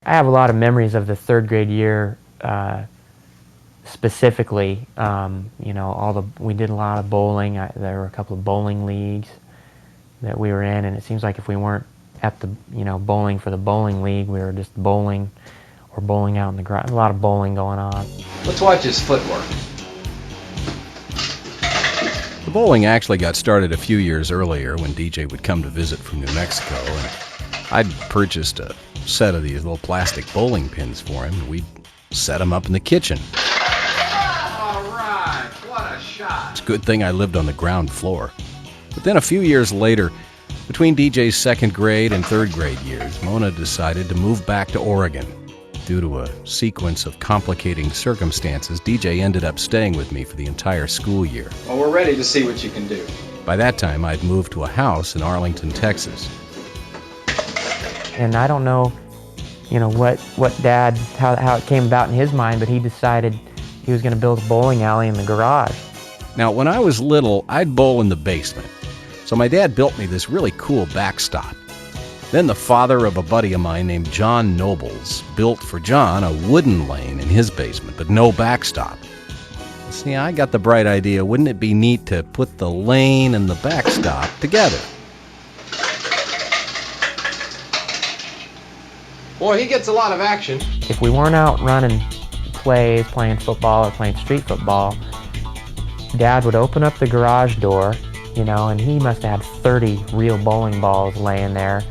I have a lot of memories of the third grade year, specifically. You know, we did a lot of bowling. There were a couple of bowling leagues that we were in, and it seems like if we weren't at the, bowling for the bowling league, we were just bowling or bowling out in the garage. A lot of bowling going on. Let's watch his footwork. The bowling actually got started a few years earlier when DJ would come to visit from New Mexico, and I'd purchased a set of these little plastic bowling pins for him, and we'd set them up in the kitchen. All right, what a shot. It's a good thing I lived on the ground floor. But then a few years later, between DJ's second grade and third grade years, Mona decided to move back to Oregon. Due to a sequence of complicating circumstances, DJ ended up staying with me for the entire school year. Well, we're ready to see what you can do. By that time, I'd moved to a house in Arlington, Texas. And I don't know, what Dad, how it came about in his mind, but he decided he was going to build a bowling alley in the garage. Now, when I was little, I'd bowl in the basement. So my dad built me this really cool backstop. Then the father of a buddy of mine named John Nobles built for John a wooden lane in his basement, but no backstop. See, I got the bright idea, wouldn't it be neat to put the lane and the backstop together? Boy, he gets a lot of action. If we weren't out running plays, playing football or playing street football, Dad would open up the garage door, and he must have had 30 real bowling balls laying there.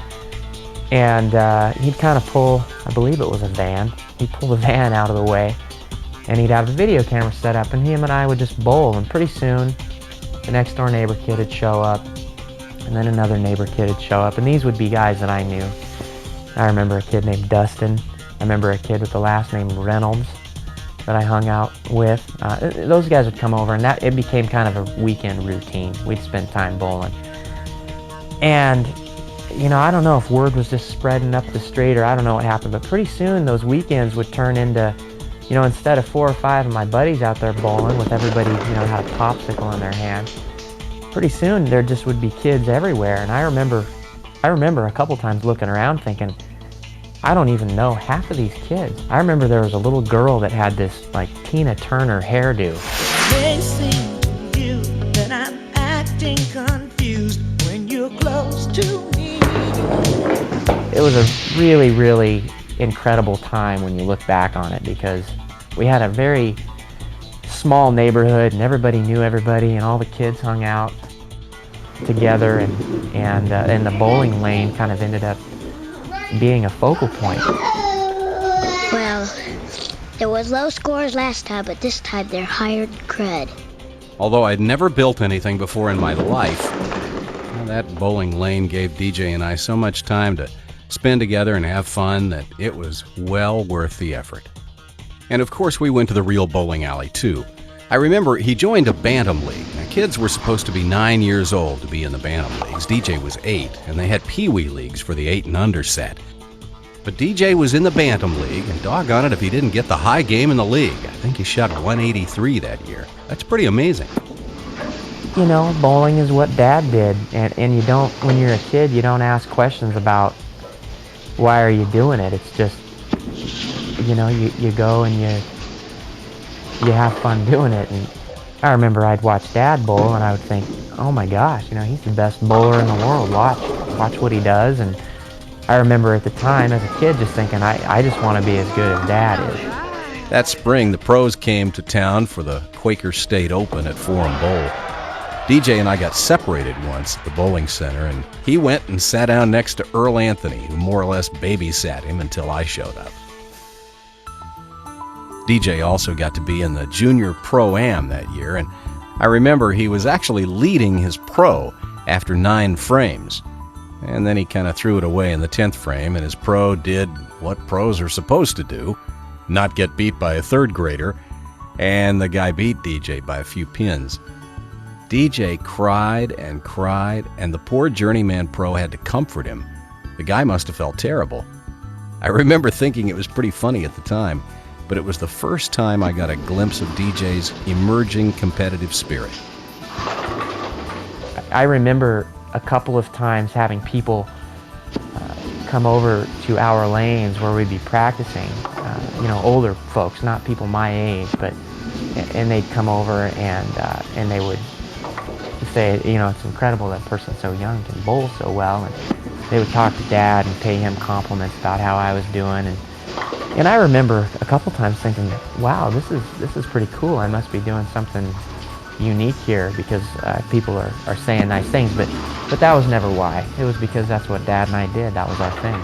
And he'd kind of pull, I believe it was a van, he'd pull the van out of the way, and he'd have a video camera set up, and him and I would just bowl, and pretty soon the next door neighbor kid would show up, and then another neighbor kid would show up, and these would be guys that I knew. I remember a kid named Dustin. I remember a kid with the last name Reynolds that I hung out with. Those guys would come over, and it became kind of a weekend routine. We'd spend time bowling. And I don't know if word was just spreading up the street or I don't know what happened, but pretty soon those weekends would turn into, instead of 4 or 5 of my buddies out there bowling with everybody, had a popsicle in their hand, pretty soon there just would be kids everywhere. And I remember a couple times looking around thinking, I don't even know half of these kids. I remember there was a little girl that had this like Tina Turner hairdo. May seem to you that I'm acting confused when you're close to me. It was a really, really incredible time when you look back on it, because we had a very small neighborhood and everybody knew everybody and all the kids hung out together, and the bowling lane kind of ended up being a focal point. Well, there was low scores last time, but this time they're higher than cred. Although I'd never built anything before in my life, that bowling lane gave DJ and I so much time to spend together and have fun that it was well worth the effort. And of course we went to the real bowling alley too. I remember he joined a bantam league. Now, kids were supposed to be 9 years old to be in the bantam leagues. DJ was 8, and they had pee-wee leagues for the 8 and under set. But DJ was in the bantam league, and doggone it if he didn't get the high game in the league. I think he shot 183 that year. That's pretty amazing. Bowling is what Dad did, and you don't, when you're a kid, you don't ask questions about why are you doing it. It's just, you go and you have fun doing it. And I remember I'd watch Dad bowl and I would think, oh my gosh, he's the best bowler in the world. Watch what he does. And I remember at the time as a kid just thinking, I just want to be as good as Dad is. That spring, the pros came to town for the Quaker State Open at Forum Bowl. DJ and I got separated once at the bowling center, and he went and sat down next to Earl Anthony, who more or less babysat him until I showed up. DJ also got to be in the Junior Pro-Am that year, and I remember he was actually leading his pro after 9 frames. And then he kind of threw it away in the 10th frame, and his pro did what pros are supposed to do, not get beat by a third grader, and the guy beat DJ by a few pins. DJ cried and cried, and the poor journeyman pro had to comfort him. The guy must have felt terrible. I remember thinking it was pretty funny at the time, but it was the first time I got a glimpse of DJ's emerging competitive spirit. I remember a couple of times having people come over to our lanes where we'd be practicing, older folks, not people my age, and they'd come over and they would say, it's incredible that person's so young can bowl so well, and they would talk to Dad and pay him compliments about how I was doing, and I remember a couple times thinking, wow, this is pretty cool. I must be doing something unique here because people are saying nice things, but that was never why. It was because that's what Dad and I did. That was our thing.